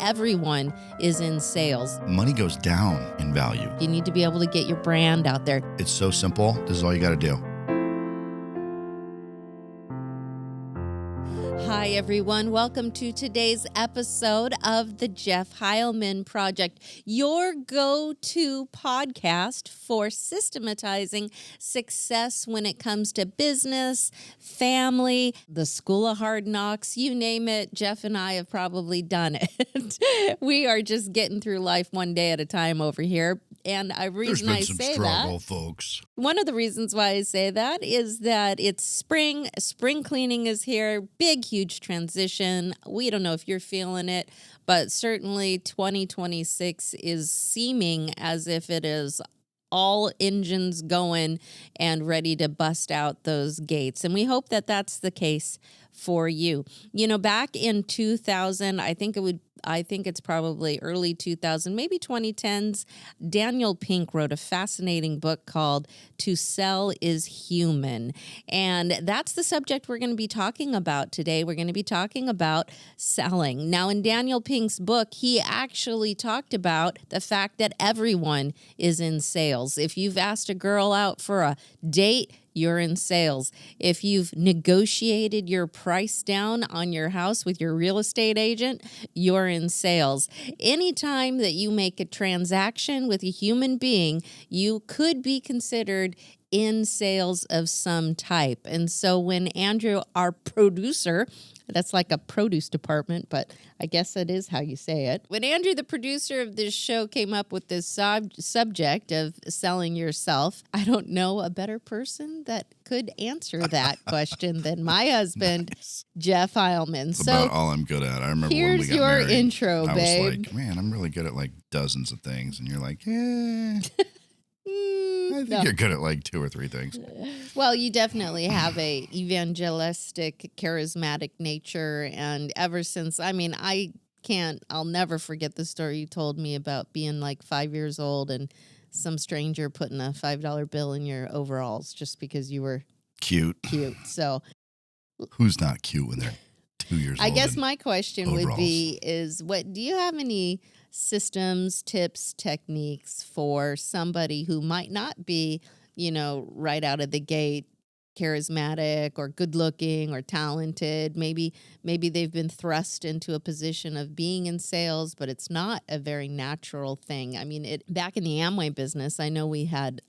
everyone is in sales. Money goes down in value. You need to be able to get your brand out there. It's so simple. This is all you got to do. Hi, everyone. Welcome to today's episode of the Jeff Heilman Project, your go-to podcast for systematizing success when it comes to business, family, the school of hard knocks, you name it. Jeff and I have probably done it. We are just getting through life one day at a time over here. And the reason I say that, folks. One of the reasons why I say that is that it's spring. Spring cleaning is here. Big, huge transition. We don't know if you're feeling it, but certainly 2026 is seeming as if it is all engines going and ready to bust out those gates. And we hope that that's the case for you. You know, back in 2000, I think it's probably early 2000, maybe 2010s, Daniel Pink wrote a fascinating book called To Sell is Human. And that's the subject we're going to be talking about today. We're going to be talking about selling. Now, in Daniel Pink's book, he actually talked about the fact that everyone is in sales. If you've asked a girl out for a date, you're in sales. If you've negotiated your price down on your house with your real estate agent, you're in sales. Anytime that you make a transaction with a human being, you could be considered in sales of some type. And so when Andrew, our producer, that's like a produce department, but I guess that is how you say it. When Andrew, the producer of this show, came up with this subject of selling yourself, I don't know a better person that could answer that question than my husband, Nice. Jeff Heilman. It's So about all I'm good at. I remember when we here's got your married, intro, I babe. was like, man, I'm really good at like dozens of things. And you're like, I think you're good at like two or three things. Well, you definitely have a evangelistic, charismatic nature. And ever since, I'll never forget the story you told me about being like 5 years old and some stranger putting a $5 bill in your overalls just because you were Cute. So Who's not cute when they're 2 years old? I guess my question would overalls. be do you have any systems, tips, techniques for somebody who might not be, right out of the gate charismatic or good looking or talented? Maybe they've been thrust into a position of being in sales, but it's not a very natural thing. I mean, back in the Amway business, I know we had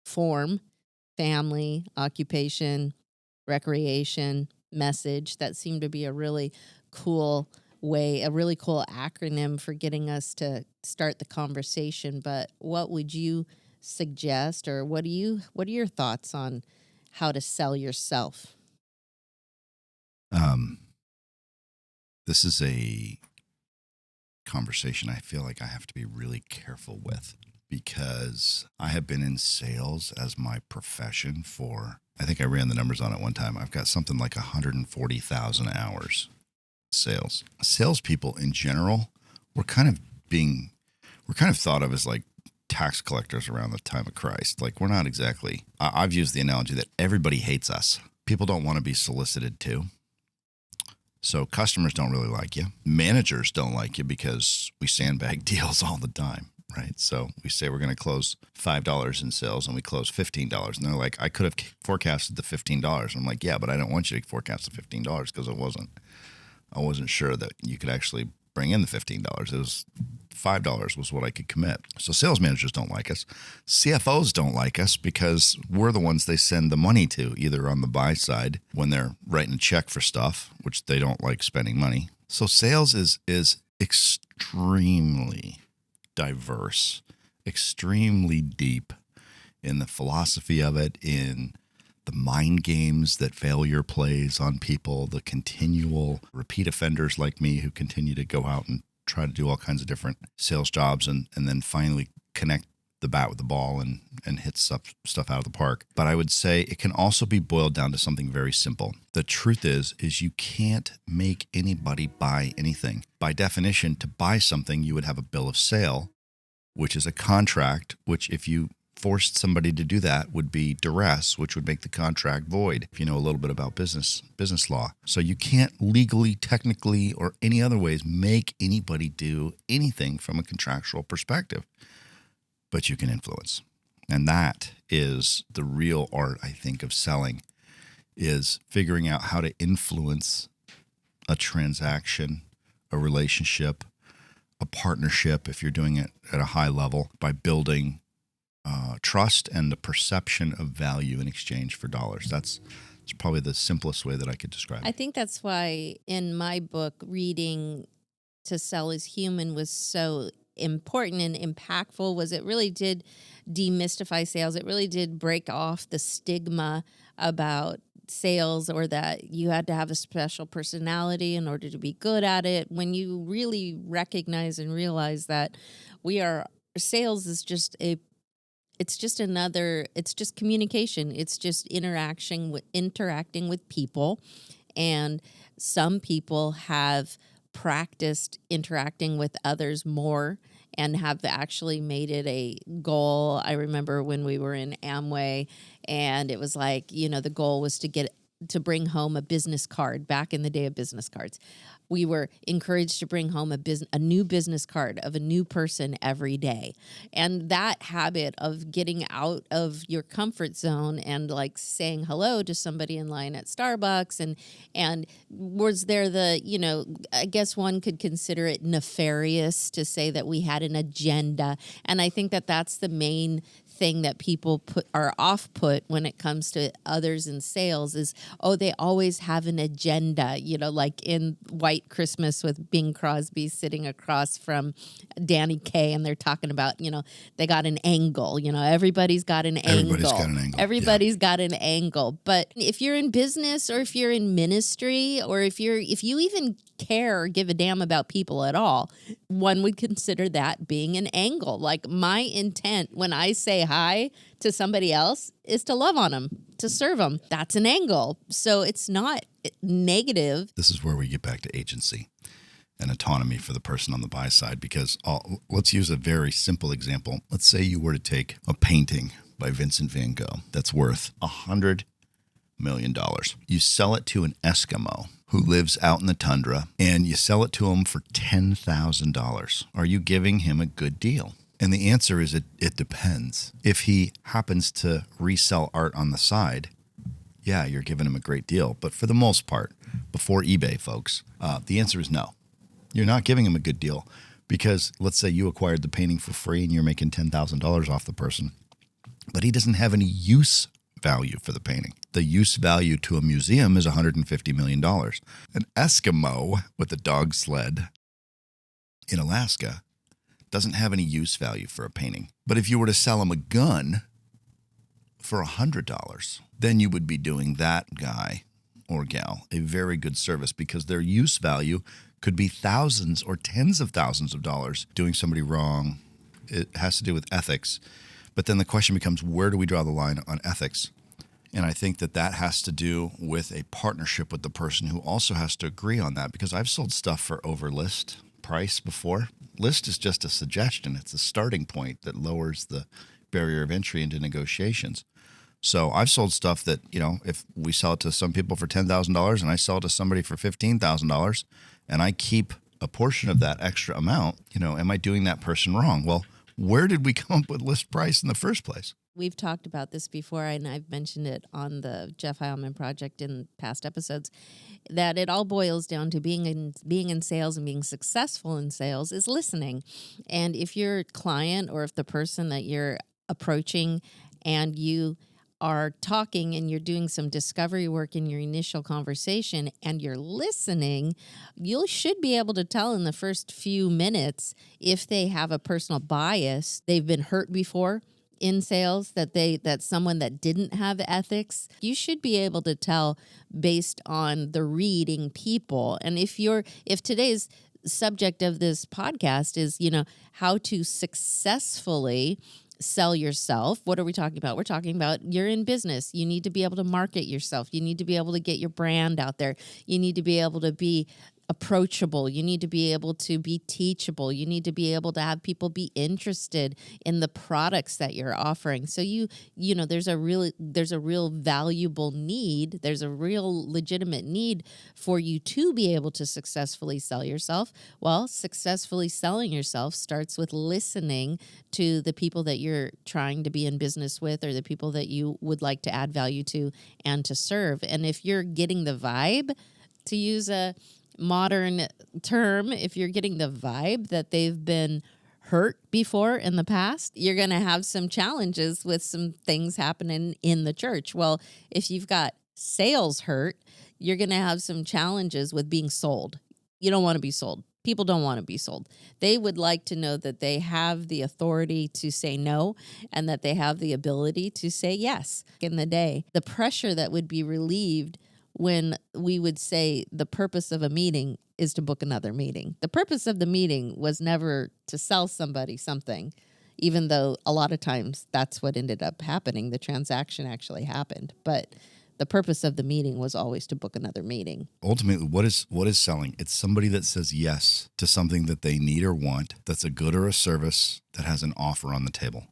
form, family, occupation, recreation, message. That seemed to be a really cool way, a really cool acronym for getting us to start the conversation. But what would you suggest, or what are your thoughts on how to sell yourself? This is a conversation I feel like I have to be really careful with because I have been in sales as my profession for, I think I ran the numbers on it one time. I've got something like 140,000 hours sales. Salespeople in general, we're kind of thought of as like tax collectors around the time of Christ. Like we're not exactly, I've used the analogy that everybody hates us. People don't want to be solicited to. So customers don't really like you. Managers don't like you because we sandbag deals all the time, right? So we say we're going to close $5 in sales and we close $15. And they're like, I could have forecasted the $15. I'm like, yeah, but I don't want you to forecast the $15 because I wasn't sure that you could actually bring in the $15. It was $5 was what I could commit. So sales managers don't like us. CFOs don't like us because we're the ones they send the money to, either on the buy side when they're writing a check for stuff, which they don't like spending money. So sales is extremely diverse, extremely deep in the philosophy of it, in the mind games that failure plays on people, the continual repeat offenders like me who continue to go out and try to do all kinds of different sales jobs and then finally connect the bat with the ball and hit stuff out of the park. But I would say it can also be boiled down to something very simple. The truth is you can't make anybody buy anything. By definition, to buy something, you would have a bill of sale, which is a contract, which if you forced somebody to do that would be duress, which would make the contract void, if you know a little bit about business law. So you can't legally, technically, or any other ways make anybody do anything from a contractual perspective, but you can influence. And that is the real art, I think, of selling, is figuring out how to influence a transaction, a relationship, a partnership, if you're doing it at a high level, by building trust and the perception of value in exchange for dollars. That's probably the simplest way that I could describe it. I think that's why in my book, Reading to Sell is Human was so important and impactful. Was it really did demystify sales. It really did break off the stigma about sales, or that you had to have a special personality in order to be good at it. When you really recognize and realize that sales is just it's just communication. It's just interacting with people. And some people have practiced interacting with others more and have actually made it a goal. I remember when we were in Amway, and it was like, the goal was to bring home a business card back in the day of business cards. We were encouraged to bring home a new business card of a new person every day. And that habit of getting out of your comfort zone and like saying hello to somebody in line at Starbucks, and was there I guess one could consider it nefarious to say that we had an agenda. And I think that that's the main thing that people are off-put when it comes to others in sales is, they always have an agenda, like in White Christmas with Bing Crosby sitting across from Danny Kaye, and they're talking about, they got an angle, everybody's got an angle. Everybody's got an angle. But if you're in business, or if you're in ministry, or if you even care or give a damn about people at all, one would consider that being an angle. Like, my intent when I say hi to somebody else is to love on them, to serve them. That's an angle. So it's not negative. This is where we get back to agency and autonomy for the person on the buy side, because let's use a very simple example. Let's say you were to take a painting by Vincent van Gogh that's worth $100 million. You sell it to an Eskimo who lives out in the tundra, and you sell it to him for $10,000. Are you giving him a good deal? And the answer is it depends. If he happens to resell art on the side, yeah, you're giving him a great deal. But for the most part, before eBay, folks, the answer is no. You're not giving him a good deal, because let's say you acquired the painting for free and you're making $10,000 off the person, but he doesn't have any use value for the painting. The use value to a museum is $150 million. An Eskimo with a dog sled in Alaska doesn't have any use value for a painting. But if you were to sell him a gun for $100, then you would be doing that guy or gal a very good service, because their use value could be thousands or tens of thousands of dollars. Doing somebody wrong, it has to do with ethics. But then the question becomes, where do we draw the line on ethics? And I think that has to do with a partnership with the person who also has to agree on that, because I've sold stuff for over list price before. List is just a suggestion. It's a starting point that lowers the barrier of entry into negotiations. So I've sold stuff that, if we sell it to some people for $10,000 and I sell it to somebody for $15,000 and I keep a portion of that extra amount, am I doing that person wrong? Well, where did we come up with list price in the first place? We've talked about this before, and I've mentioned it on the Jeff Heilman Project in past episodes, that it all boils down to being in sales and being successful in sales is listening. And if your client, or if the person that you're approaching, and you are talking and you're doing some discovery work in your initial conversation and you're listening, you should be able to tell in the first few minutes if they have a personal bias, they've been hurt before in sales, that someone that didn't have ethics. You should be able to tell based on the reading people. And if today's subject of this podcast is, how to successfully sell yourself. What are we talking about? We're talking about you're in business. You need to be able to market yourself. You need to be able to get your brand out there. You need to be able to be approachable. You need to be able to be teachable. You need to be able to have people be interested in the products that you're offering. So you know, there's a real valuable need. There's a real legitimate need for you to be able to successfully sell yourself. Well, successfully selling yourself starts with listening to the people that you're trying to be in business with, or the people that you would like to add value to and to serve. And if you're getting the vibe, to use a modern term, if you're getting the vibe that they've been hurt before in the past, you're going to have some challenges with some things happening in the church. Well, if you've got sales hurt, you're going to have some challenges with being sold. You don't want to be sold. People don't want to be sold. They would like to know that they have the authority to say no, and that they have the ability to say yes. In the day, the pressure that would be relieved when we would say the purpose of a meeting is to book another meeting. The purpose of the meeting was never to sell somebody something, even though a lot of times that's what ended up happening. The transaction actually happened, but the purpose of the meeting was always to book another meeting. Ultimately, what is selling? It's somebody that says yes to something that they need or want, that's a good or a service that has an offer on the table.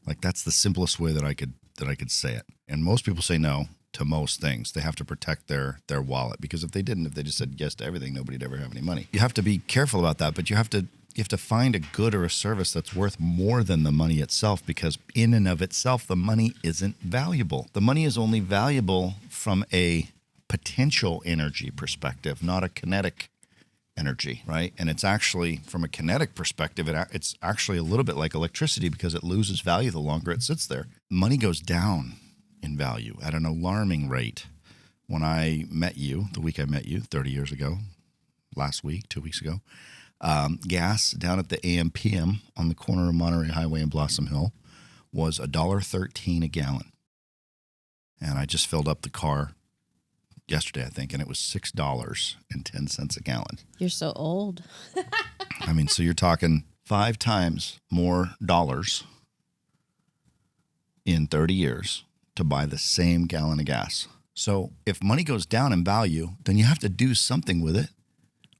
Like, that's the simplest way that I could say it. And most people say no to most things. They have to protect their wallet, because if they just said yes to everything, nobody'd ever have any money. You have to be careful about that, but you have to find a good or a service that's worth more than the money itself, because in and of itself, the money isn't valuable. The money is only valuable from a potential energy perspective, not a kinetic energy, right? And it's actually, from a kinetic perspective, it's actually a little bit like electricity, because it loses value the longer it sits there. Money goes down in value at an alarming rate. When I met you, the week I met you 30 years ago, last week, 2 weeks ago, gas down at the AM/PM on the corner of Monterey Highway and Blossom Hill was $1.13 a gallon. And I just filled up the car yesterday, I think, and it was $6.10 a gallon. You're so old. I mean, so you're talking 5 times more dollars in 30 years to buy the same gallon of gas. So if money goes down in value, then you have to do something with it.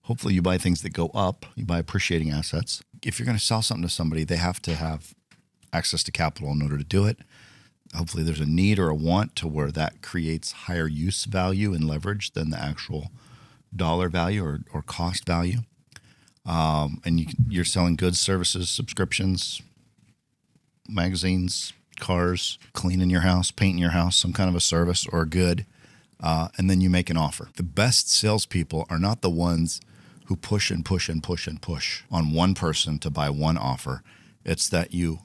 Hopefully you buy things that go up. You buy appreciating assets. If you're going to sell something to somebody, they have to have access to capital in order to do it. Hopefully there's a need or a want to where that creates higher use value and leverage than the actual dollar value or cost value. And you're selling goods, services, subscriptions, magazines, cars, cleaning your house, painting your house, some kind of a service or a good, and then you make an offer. The best salespeople are not the ones who push and push and push and push on one person to buy one offer. It's that you,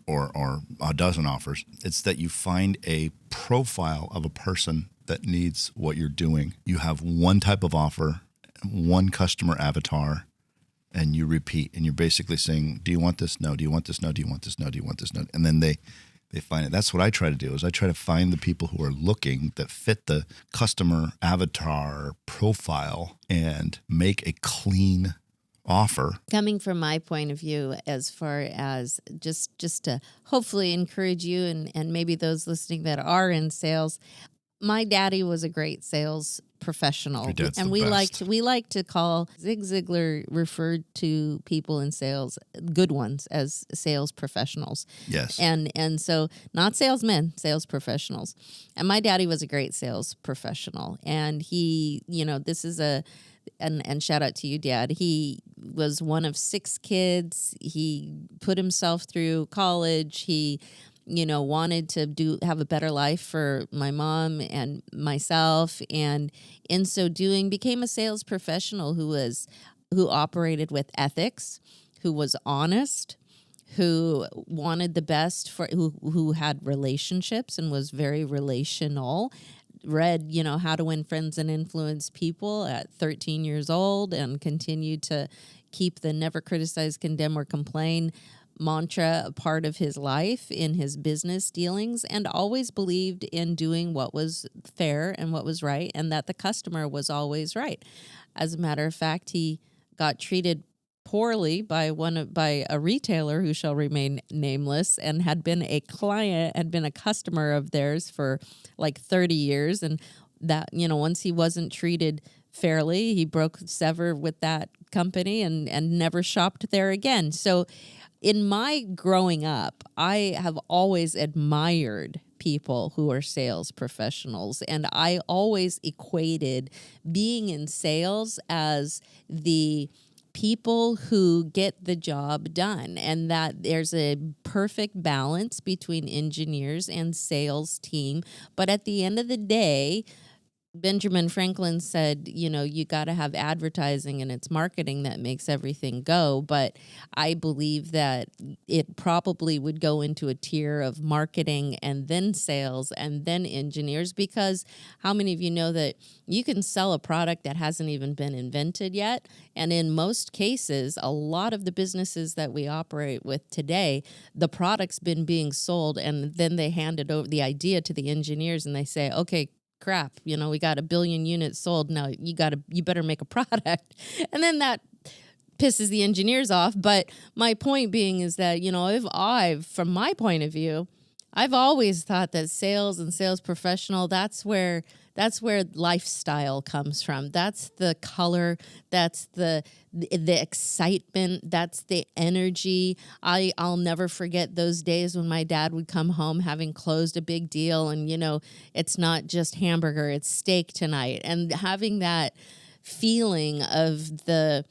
or a dozen offers, it's that you find a profile of a person that needs what you're doing. You have one type of offer, one customer avatar, and you repeat. And you're basically saying, do you want this? No. Do you want this? No. Do you want this? No. Do you want this? No. And then they find it. That's what I try to do, is I try to find the people who are looking that fit the customer avatar profile and make a clean offer. Coming from my point of view, as far as just to hopefully encourage you and maybe those listening that are in sales, my daddy was a great sales professional, and we like to call Zig Ziglar referred to people in sales, good ones, as sales professionals. Yes, and so not salesmen, sales professionals. And my daddy was a great sales professional, and he, this is and shout out to you, Dad. He was one of 6 kids. He put himself through college. He wanted to have a better life for my mom and myself, and in so doing became a sales professional who operated with ethics, who was honest, who wanted the best who had relationships and was very relational. Read, How to Win Friends and Influence People at 13 years old, and continued to keep the never criticize, condemn, or complain mantra a part of his life in his business dealings, and always believed in doing what was fair and what was right, and that the customer was always right. As a matter of fact, he got treated poorly by a retailer who shall remain nameless, and had been a customer of theirs for like 30 years, and that once he wasn't treated fairly. He broke sever with that company and never shopped there again. So in my growing up, I have always admired people who are sales professionals, and I always equated being in sales as the people who get the job done, and that there's a perfect balance between engineers and sales team. But at the end of the day, Benjamin Franklin said, you got to have advertising and it's marketing that makes everything go. But I believe that it probably would go into a tier of marketing and then sales and then engineers, because how many of you know that you can sell a product that hasn't even been invented yet? And in most cases, a lot of the businesses that we operate with today, the product's been being sold, and then they hand it over the idea to the engineers and they say, okay, crap, we got 1 billion units sold. Now you better make a product. And then that pisses the engineers off. But my point being is that, from my point of view, I've always thought that sales and sales professional, that's where lifestyle comes from. That's the color, that's the excitement, that's the energy. I'll never forget those days when my dad would come home having closed a big deal, and it's not just hamburger, it's steak tonight, and having that feeling of the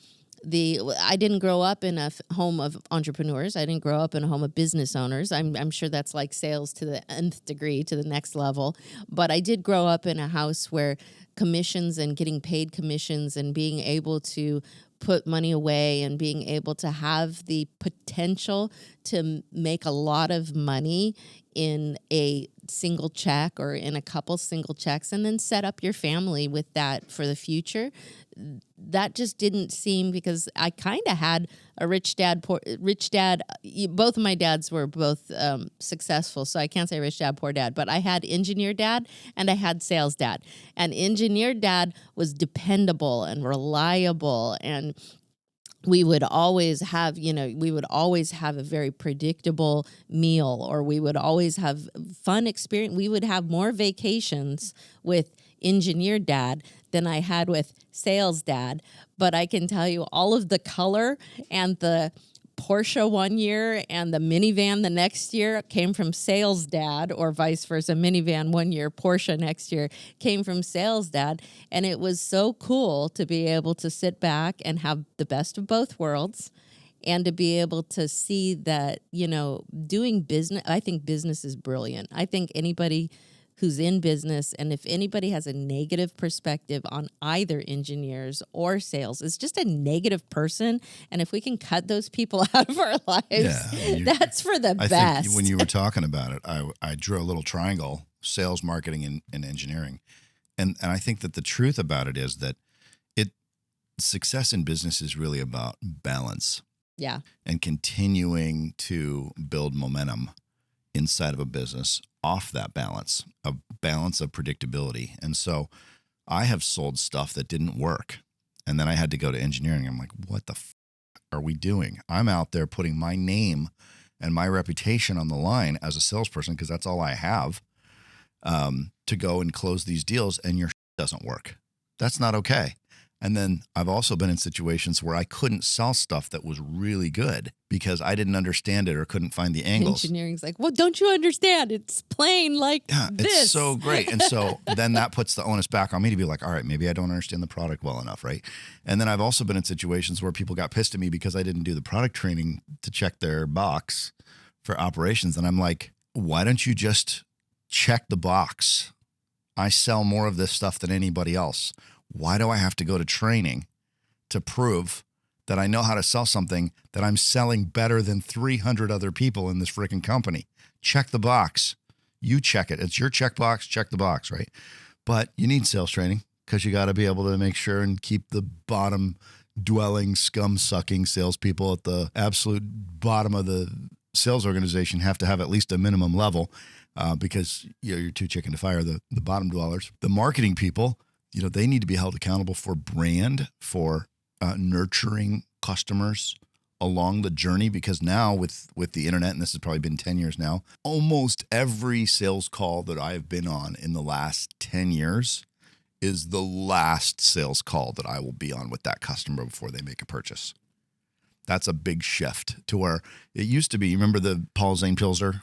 I didn't grow up in a home of entrepreneurs. I didn't grow up in a home of business owners. I'm sure that's like sales to the nth degree, to the next level. But I did grow up in a house where commissions and getting paid commissions and being able to put money away and being able to have the potential to make a lot of money in a single check or in a couple single checks, and then set up your family with that for the future. That just didn't seem, because I kind of had a rich dad. Both of my dads were both successful, so I can't say rich dad, poor dad, but I had engineer dad and I had sales dad. And engineer dad was dependable and reliable, and we would always have a very predictable meal, or we would always have fun experience. We would have more vacations with engineer dad than I had with sales dad. But I can tell you, all of the color and the Porsche one year and the minivan the next year came from sales dad, or vice versa. Minivan one year, Porsche next year came from sales dad. And it was so cool to be able to sit back and have the best of both worlds, and to be able to see that, doing business, I think business is brilliant. I think anybody who's in business, and if anybody has a negative perspective on either engineers or sales, is just a negative person. And if we can cut those people out of our lives, that's for the best. I think when you were talking about it, I drew a little triangle: sales, marketing, and engineering. And I think that the truth about it is that success in business is really about balance. Yeah. And continuing to build momentum inside of a business off that balance, a balance of predictability. And so I have sold stuff that didn't work, and then I had to go to engineering. I'm like, what the are we doing? I'm out there putting my name and my reputation on the line as a salesperson, because that's all I have, to go and close these deals, and your doesn't work. That's not okay. And then I've also been in situations where I couldn't sell stuff that was really good because I didn't understand it or couldn't find the angles. Engineering's like, well, don't you understand? It's plain like this. It's so great. And so then that puts the onus back on me to be like, all right, maybe I don't understand the product well enough, right? And then I've also been in situations where people got pissed at me because I didn't do the product training to check their box for operations. And I'm like, why don't you just check the box? I sell more of this stuff than anybody else. Why do I have to go to training to prove that I know how to sell something that I'm selling better than 300 other people in this freaking company? Check the box. You check it. It's your checkbox. Check the box, right? But you need sales training, because you got to be able to make sure and keep the bottom dwelling, scum sucking salespeople at the absolute bottom of the sales organization have to have at least a minimum level, because you're too chicken to fire the bottom dwellers. The marketing people, they need to be held accountable for brand, for nurturing customers along the journey, because now with the internet, and this has probably been 10 years now, almost every sales call that I've been on in the last 10 years is the last sales call that I will be on with that customer before they make a purchase. That's a big shift to where it used to be. You remember the Paul Zane Pilzer,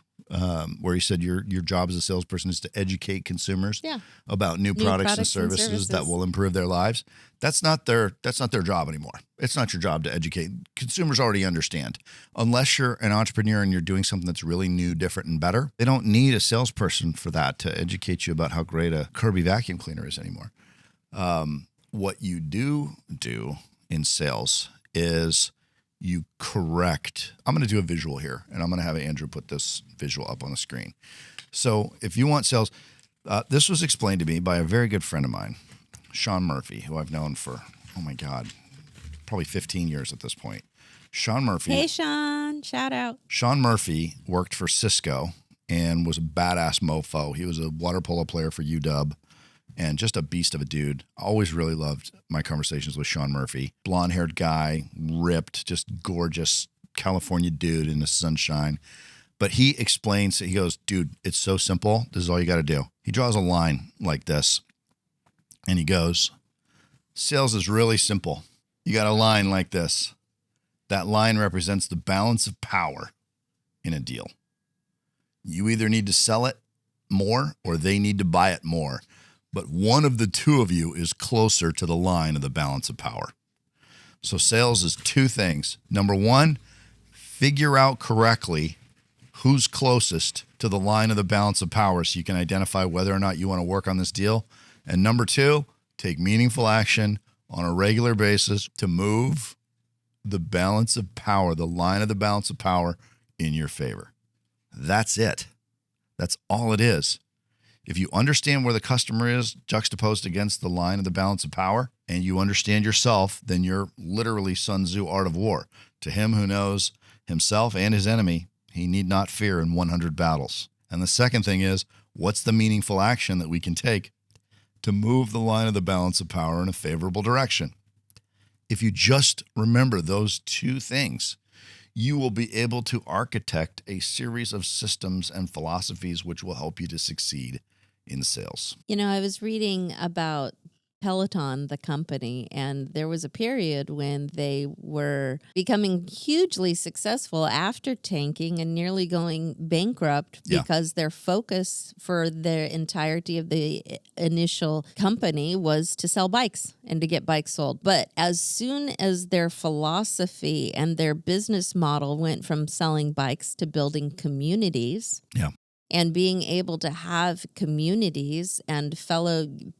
where he said your job as a salesperson is to educate consumers about new products and services that will improve their lives. That's not their job anymore. It's not your job to educate. Consumers already understand. Unless you're an entrepreneur and you're doing something that's really new, different, and better, they don't need a salesperson for that to educate you about how great a Kirby vacuum cleaner is anymore. What you do in sales is you correct. I'm going to do a visual here, and I'm going to have Andrew put this visual up on the screen. So if you want sales, this was explained to me by a very good friend of mine, Sean Murphy, who I've known for, oh my God, probably 15 years at this point. Sean Murphy. Hey, Sean. Shout out. Sean Murphy worked for Cisco and was a badass mofo. He was a water polo player for UW. And just a beast of a dude. I always really loved my conversations with Sean Murphy. Blonde-haired guy, ripped, just gorgeous California dude in the sunshine. But he explains, he goes, dude, it's so simple. This is all you got to do. He draws a line like this. And he goes, sales is really simple. You got a line like this. That line represents the balance of power in a deal. You either need to sell it more or they need to buy it more. But one of the two of you is closer to the line of the balance of power. So sales is two things. Number one, figure out correctly who's closest to the line of the balance of power so you can identify whether or not you want to work on this deal. And number two, take meaningful action on a regular basis to move the balance of power, the line of the balance of power in your favor. That's it. That's all it is. If you understand where the customer is juxtaposed against the line of the balance of power and you understand yourself, then you're literally Sun Tzu Art of War. To him who knows himself and his enemy, he need not fear in 100 battles. And the second thing is, what's the meaningful action that we can take to move the line of the balance of power in a favorable direction? If you just remember those two things, you will be able to architect a series of systems and philosophies which will help you to succeed in sales. You know, I was reading about Peloton, the company, and there was a period when they were becoming hugely successful after tanking and nearly going bankrupt because their focus for the entirety of the initial company was to sell bikes and to get bikes sold. But as soon as their philosophy and their business model went from selling bikes to building communities, and being able to have communities and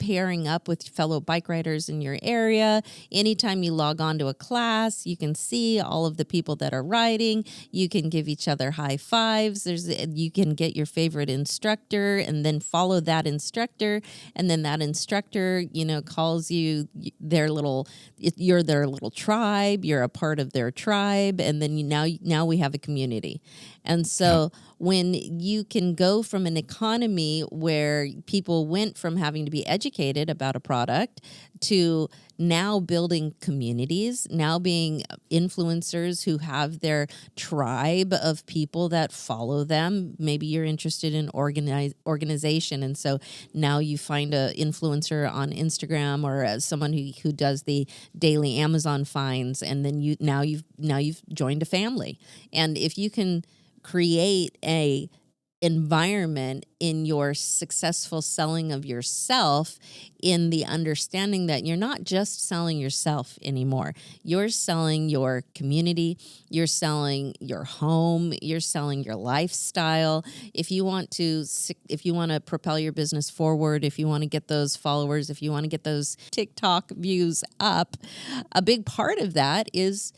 pairing up with fellow bike riders in your area. Anytime you log on to a class, you can see all of the people that are riding. You can give each other high fives. You can get your favorite instructor and then follow that instructor. And then that instructor, calls you you're their little tribe. You're a part of their tribe. And then now we have a community. And so when you can go from an economy where people went from having to be educated about a product to now building communities, now being influencers who have their tribe of people that follow them. Maybe you're interested in organization. And so now you find an influencer on Instagram or someone who does the daily Amazon finds. And then you've joined a family. And if you can create a environment in your successful selling of yourself in the understanding that you're not just selling yourself anymore. You're selling your community, you're selling your home, you're selling your lifestyle. If you want to propel your business forward, if you want to get those followers, if you want to get those TikTok views up, a big part of that is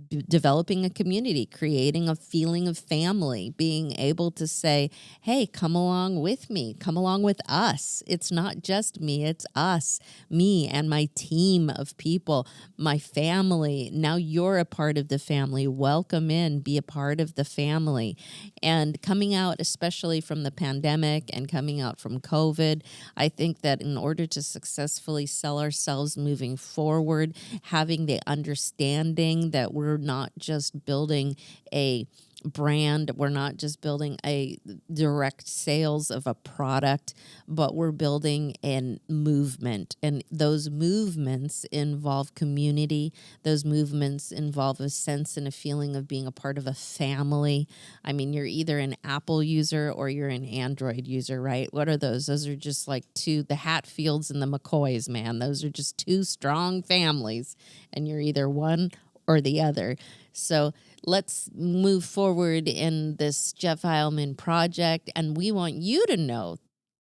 developing a community, creating a feeling of family, being able to say, hey, come along with me, come along with us. It's not just me, it's us, me and my team of people, my family. Now you're a part of the family. Welcome in, be a part of the family. And coming out, especially from the pandemic and coming out from COVID, I think that in order to successfully sell ourselves moving forward, having the understanding that we're not just building a brand, we're not just building a direct sales of a product, but we're building a movement. And those movements involve community. Those movements involve a sense and a feeling of being a part of a family. I mean, you're either an Apple user or you're an Android user, right? What are those? Those are just like the Hatfields and the McCoys, man. Those are just two strong families, and you're either one or the other. So let's move forward in this Jeff Heilman project, and we want you to know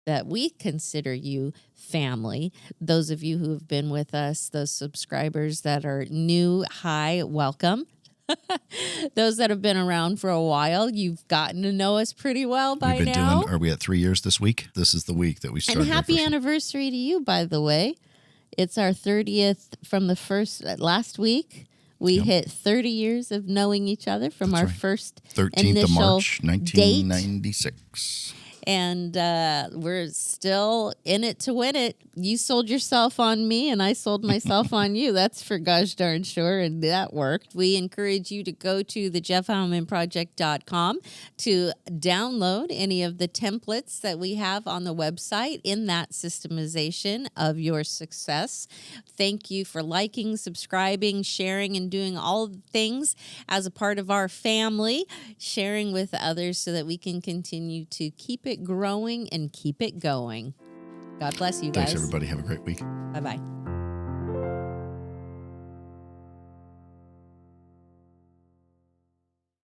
that we consider you family. Those of you who have been with us, those subscribers that are new, hi, welcome. Those that have been around for a while, you've gotten to know us pretty well by We've been now. are we at 3 years this week? This is the week that we started. And happy anniversary to you, by the way. It's our 30th from the last week. We hit 30 years of knowing each other from our first 13th of March, date. 1996. And we're still in it to win it. You sold yourself on me, and I sold myself on you. That's for gosh darn sure, and that worked. We encourage you to go to the JeffHeilmanProject.com to download any of the templates that we have on the website in that systemization of your success. Thank you for liking, subscribing, sharing, and doing all the things as a part of our family, sharing with others so that we can continue to keep it growing and keep it going. God bless you guys. Thanks, everybody. Have a great week. Bye-bye.